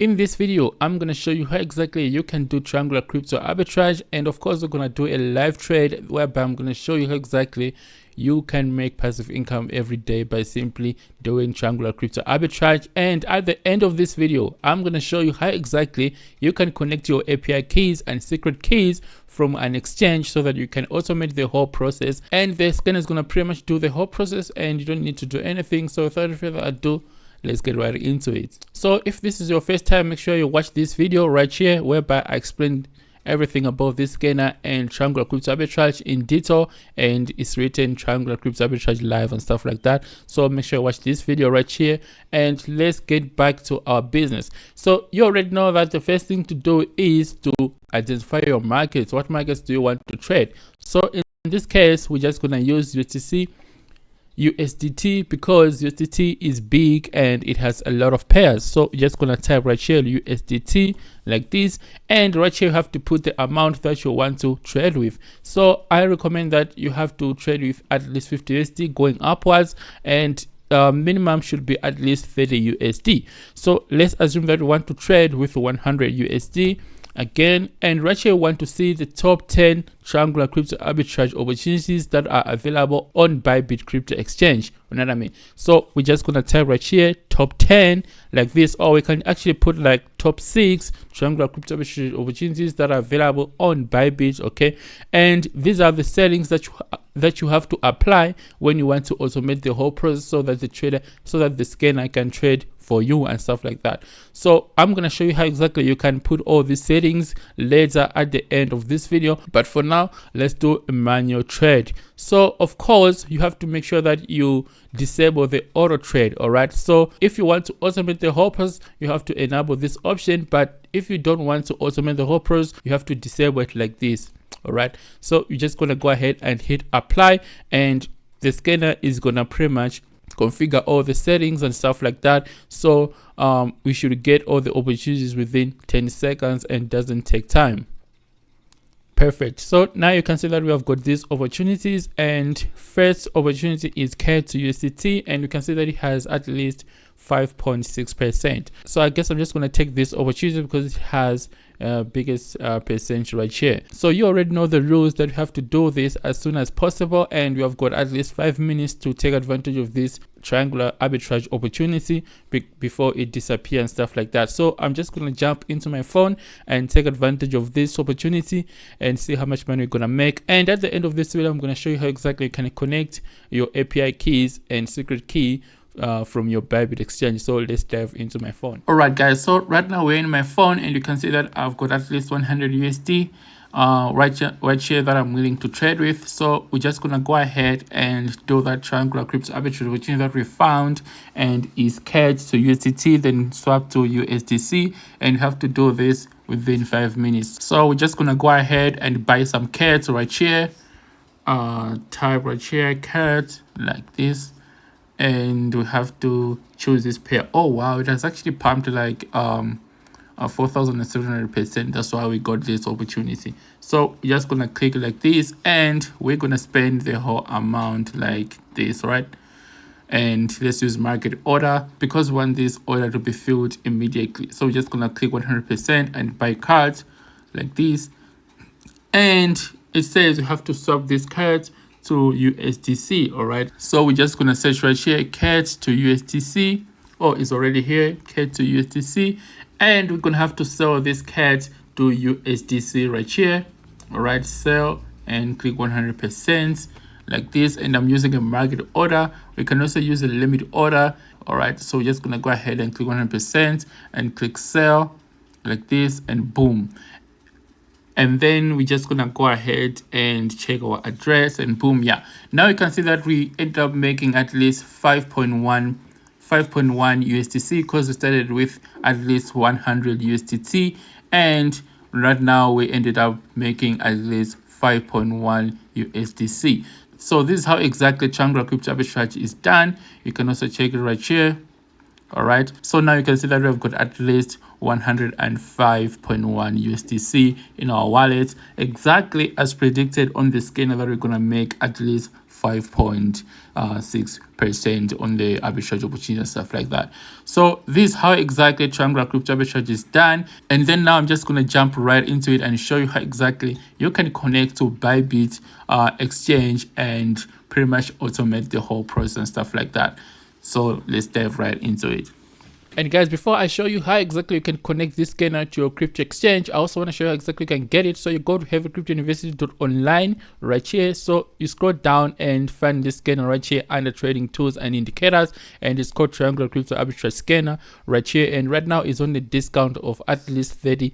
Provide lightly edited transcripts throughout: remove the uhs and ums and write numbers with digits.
In this video, I'm going to show you how exactly you can do triangular crypto arbitrage, and of course we're going to do a live trade whereby I'm going to show you how exactly you can make passive income every day by simply doing triangular crypto arbitrage. And at the end of this video, I'm going to show you how exactly you can connect your API keys and secret keys from an exchange so that you can automate the whole process, and the scanner is going to pretty much do the whole process and you don't need to do anything. So without further ado, let's get right into it. So if this is your first time, make sure you watch this video right here whereby I explain everything about this scanner and triangular crypto arbitrage in detail, and it's written triangular crypto arbitrage live and stuff like that. So make sure you watch this video right here, and let's get back to our business. So you already know that the first thing to do is to identify your markets. What markets do you want to trade? So in this case, we're just going to use USDT because USDT is big and it has a lot of pairs. So you're just gonna type right here USDT like this, and right here you have to put the amount that you want to trade with. So I recommend that you have to trade with at least 50 USD going upwards, and minimum should be at least 30 USD. So let's assume that we want to trade with 100 USD again, and right here we want to see the top 10 triangular crypto arbitrage opportunities that are available on Bybit crypto exchange. You know what I mean? So we're just gonna type right here top 10 like this, or we can actually put like top 6 triangular crypto arbitrage opportunities that are available on Bybit. Okay, and these are the settings that you have to apply when you want to automate the whole process so that the scanner can trade for you and stuff like that. So I'm gonna show you how exactly you can put all these settings later at the end of this video, but for now let's do a manual trade. So of course you have to make sure that you disable the auto trade. All right, so if you want to automate the whole process, you have to enable this option, but if you don't want to automate the whole process, you have to disable it like this. All right, so you're just gonna go ahead and hit apply, and the scanner is gonna pretty much configure all the settings and stuff like that. So we should get all the opportunities within 10 seconds and doesn't take time. Perfect. So now you can see that we have got these opportunities, and first opportunity is CAD to USDT, and you can see that it has at least 5.6%. So I guess I'm just going to take this opportunity because it has biggest percentage right here. So you already know the rules that you have to do this as soon as possible, and you have got at least 5 minutes to take advantage of this triangular arbitrage opportunity before it disappears and stuff like that. So I'm just going to jump into my phone and take advantage of this opportunity and see how much money we're going to make. And at the end of this video, I'm going to show you how exactly you can connect your API keys and secret key from your Bybit exchange. So let's dive into my phone. All right guys, so right now we're in my phone, and you can see that I've got at least 100 USD right here that I'm willing to trade with. So we're just gonna go ahead and do that triangular crypto arbitrage opportunity that we found, and is CAD to USDT, then swap to USDC, and you have to do this within 5 minutes. So we're just gonna go ahead and buy some CAD right here. Type right here CAD like this, and we have to choose this pair. Oh wow, it has actually pumped like 4,700%. That's why we got this opportunity. So we're just gonna click like this, and we're gonna spend the whole amount like this, right? And let's use market order because we want this order to be filled immediately. So we're just gonna click 100% and buy cards like this, and it says you have to swap this card to USDC. All right, so we're just gonna search right here CAD to USDC. Oh, it's already here, CAD to USDC, and we're gonna have to sell this CAD to USDC right here. All right, sell, and click 100% like this, and I'm using a market order. We can also use a limit order. All right, so we're just gonna go ahead and click 100% and click sell like this, and boom. And then we're just gonna go ahead and check our address, and boom, yeah, now you can see that we end up making at least 5.1 USDC because we started with at least 100 USDT, and right now we ended up making at least 5.1 USDC. So this is how exactly triangular crypto arbitrage is done. You can also check it right here. All right, so now you can see that we've got at least 105.1 USDC in our wallet, exactly as predicted on the scanner that we're gonna make at least 5.6% on the arbitrage opportunity and stuff like that. So this is how exactly triangular crypto arbitrage is done. And then now I'm just going to jump right into it and show you how exactly you can connect to Bybit exchange and pretty much automate the whole process and stuff like that. So let's dive right into it. And guys, before I show you how exactly you can connect this scanner to your crypto exchange, I also want to show you how exactly you can get it. So you go to heavycryptouniversity.online right here. So you scroll down and find this scanner right here under trading tools and indicators, and it's called triangular crypto arbitrage scanner right here. And right now it's on a discount of at least 30%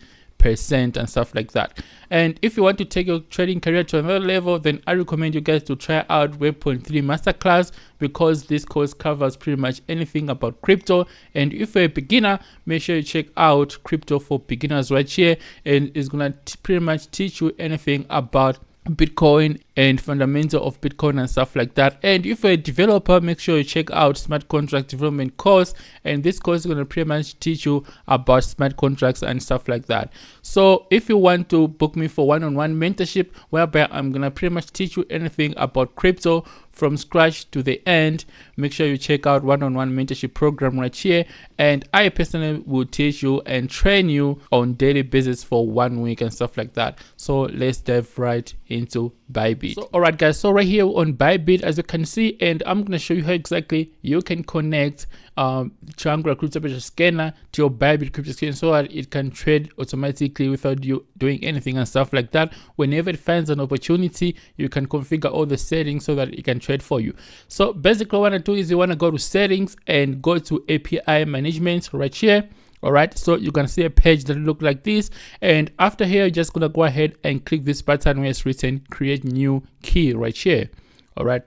and stuff like that. And if you want to take your trading career to another level, then I recommend you guys to try out Web.3 Masterclass, because this course covers pretty much anything about crypto. And if you're a beginner, make sure you check out Crypto for Beginners right here, and it's gonna pretty much teach you anything about Bitcoin and fundamental of Bitcoin and stuff like that. And if you're a developer, make sure you check out smart contract development course, and this course is going to pretty much teach you about smart contracts and stuff like that. So if you want to book me for one-on-one mentorship, whereby I'm going to pretty much teach you anything about crypto from scratch to the end, make sure you check out one-on-one mentorship program right here, and I personally will teach you and train you on daily basis for 1 week and stuff like that. So let's dive right into Bybit. So all right guys, so right here on Bybit, as you can see, and I'm going to show you how exactly you can connect triangular crypto arbitrage scanner to your Bybit crypto exchange, so that it can trade automatically without you doing anything and stuff like that. Whenever it finds an opportunity, you can configure all the settings so that it can trade for you. So basically what I want to do is you want to go to settings and go to API management right here. All right, so you're gonna see a page that look like this, and after here you're just gonna go ahead and click this button where it's written create new key right here. All right,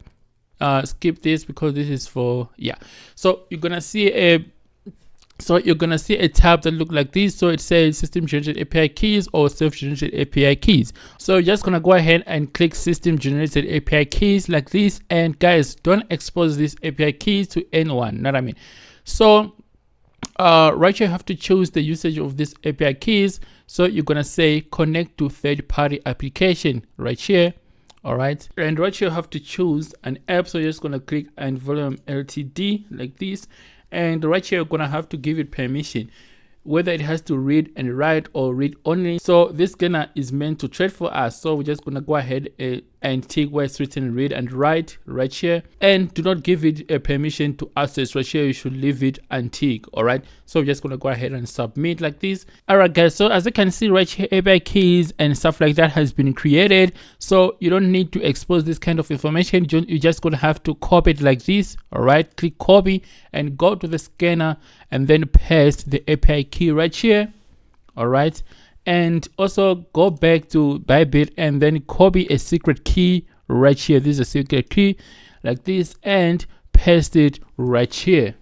skip this because this is for so you're gonna see a tab that look like this. So it says system generated API keys or self-generated API keys. So you're just gonna go ahead and click system generated API keys like this. And guys, don't expose these API keys to anyone, know what I mean? So right here you have to choose the usage of these API keys. So you're gonna say connect to third-party application right here. All right, and right here you have to choose an app. So you're just gonna click and volume LTD like this, and right here you're gonna have to give it permission, whether it has to read and write or read only. So this scanner is meant to trade for us, so we're just gonna go ahead and take where it's written read and write right here, and do not give it a permission to access right here. You should leave it untick. All right, so we're just gonna go ahead and submit like this. All right guys, so as you can see right here, API keys and stuff like that has been created, so you don't need to expose this kind of information. You just gonna have to copy it like this. All right, click copy and go to the scanner and then paste the API key right here. All right, and also go back to Bybit and then copy a secret key right here. This is a secret key like this, and paste it right here.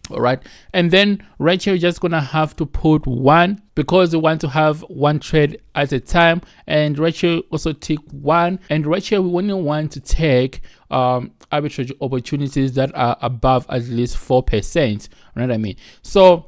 All right, and then right here you're just gonna have to put 1, because you want to have 1 trade at a time. And right here also tick 1, and right here we only want to take arbitrage opportunities that are above at least 4%. You know what I mean? So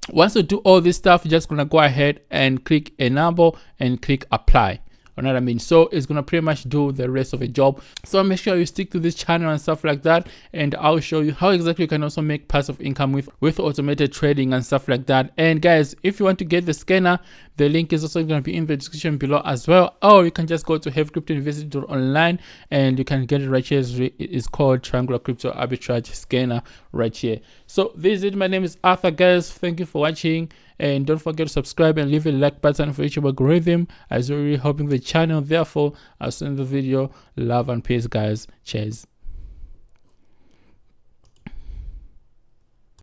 once you do all this stuff, you're just gonna go ahead and click enable and click apply. You know what I mean? So it's gonna pretty much do the rest of the job. So make sure you stick to this channel and stuff like that, and I'll show you how exactly you can also make passive income with automated trading and stuff like that. And guys, if you want to get the scanner, the link is also going to be in the description below as well, or you can just go to heavycryptouniversity.online and you can get it right here. It's called triangular crypto arbitrage scanner right here. So this is it. My name is Arthur, guys. Thank you for watching, and don't forget to subscribe and leave a like button for YouTube algorithm, as you're really helping the channel. Therefore, I'll send the video. Love and peace, guys. Cheers.